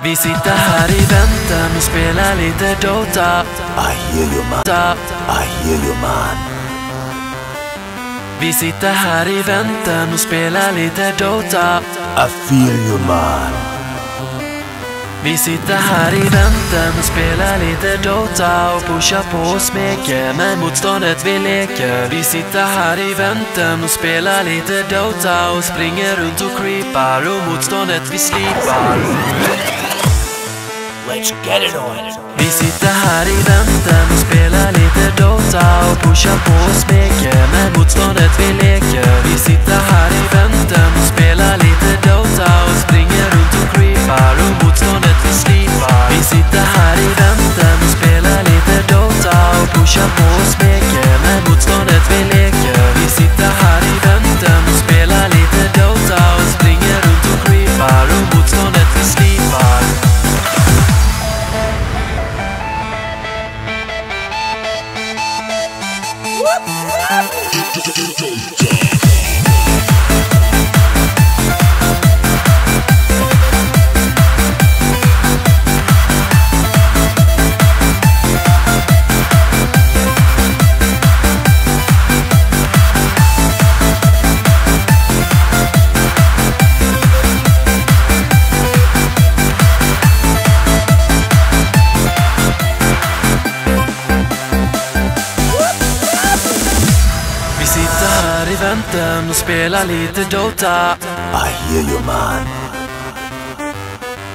Vi sitter här i väntan och spelar lite Dota. I hear you man, I hear you man. Vi sitter här i väntan och spelar lite Dota. I feel you man. Vi sitter här i väntan och spelar lite Dota och pushar på och smeker, men motståndet vi leker. Vi sitter här i väntan och spelar lite Dota och springer runt och creepar och motståndet vi slipar. Let's get it on. Vi sitter här i väntan och spelar lite Dota och pushar på och smeker, men motståndet vi leker. Vi sitter här i väntan och spelar lite Dota och springer runt och creepar och motståndet vi slipar. Vi sitter här i väntan och spelar lite Dota och pushar på och smeker, men motståndet vi leker. Vi sitter här i väntan och spelar lite Dota och springer runt och creepar och motståndet vi slipar. Vi sitter här i väntan och spelar lite Dota. I hear you man.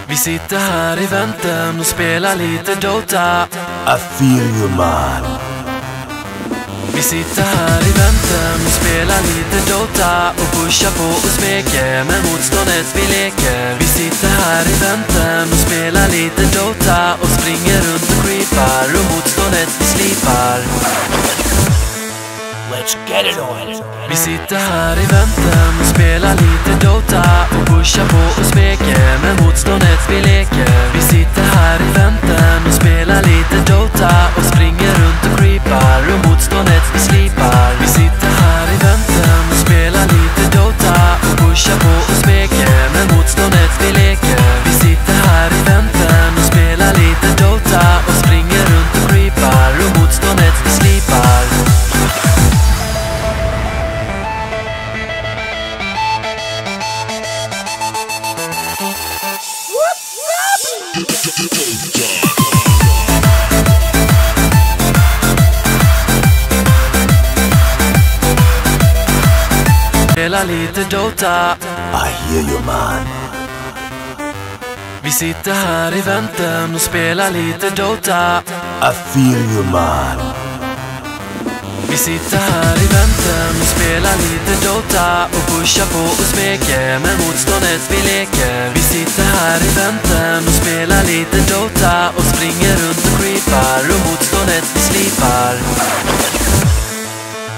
Vi sitter här i väntan och spelar lite Dota. I feel you man. Vi sitter här i väntan och spelar lite Dota och pushar på och smeker, men motståndet vi leker. Vi sitter här i väntan och spelar lite Dota och springer runt och creepar och motståndet vi slipar. Let's get it on. Vi sitter här i väntan och spelar lite Dota och pushar på och smeker, men motståndet vi leker. Vi sitter här i väntan och spelar lite Dota och springer runt och creepar och motståndet vi slipar. Vi sitter här i väntan och spelar lite Dota och pushar på och smeker, men motståndet vi leker. Vi sitter här i väntan och spelar lite Dota och springer runt och creepar och motståndet vi slipar. Spela lite Dota. I hear you man. Vi sitter här i väntan och spelar lite Dota. I feel you man. Vi sitter här i väntan och spelar lite Dota och pushar på och smeker, men motståndet vi leker. Vi sitter här i väntan och spelar lite Dota och springer runt och creepar och motståndet vi slipar.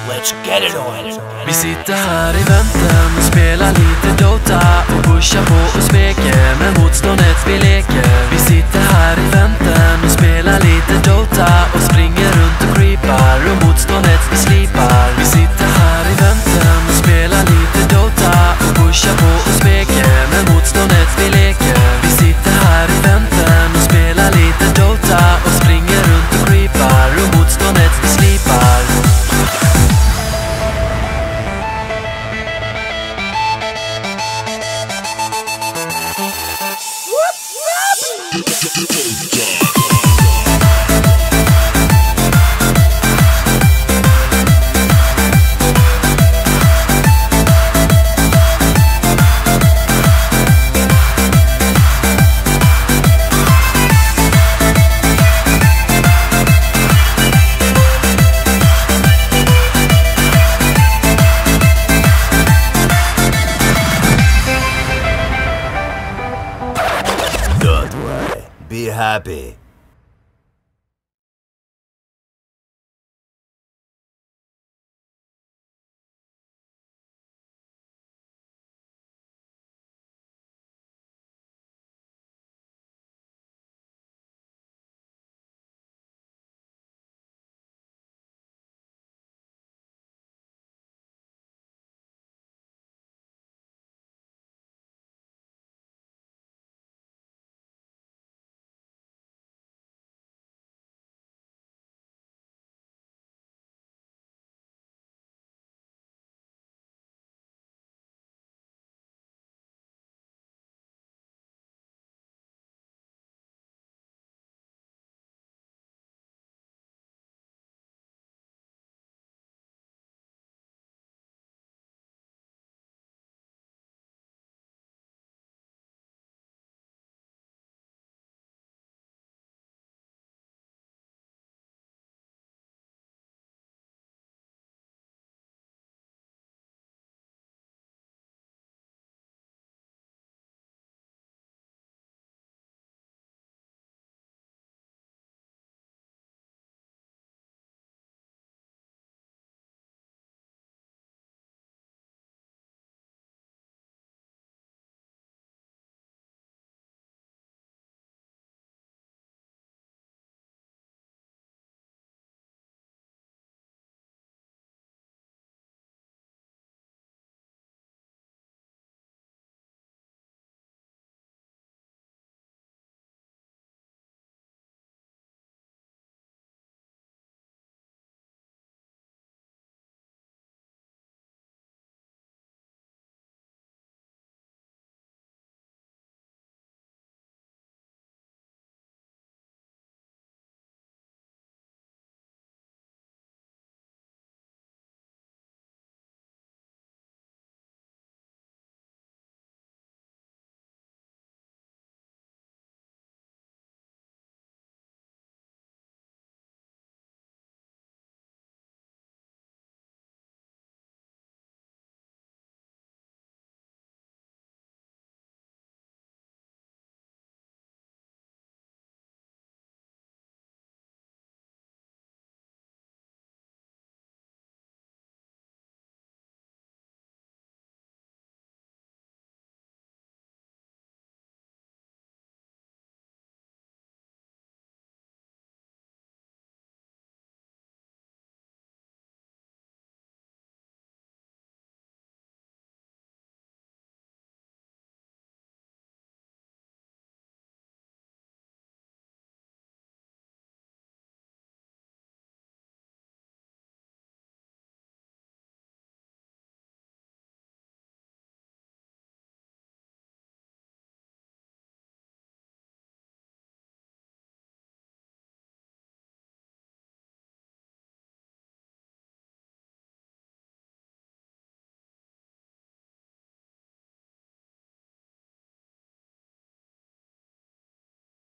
Let's get it on. Vi sitter här i väntan och spelar lite Dota och pushar på och smeker, men motståndet vi leker. Vi sitter här i väntan och spelar lite Dota och springer runt och creepar och motståndet vi slipar. Vi sitter här i väntan och spelar lite Dota och pushar på och smeker, men motståndet vi leker. Vi sitter här i väntan och spelar lite Dota och springer runt och creepar och motståndet vi slipar. Don't worry, be happy.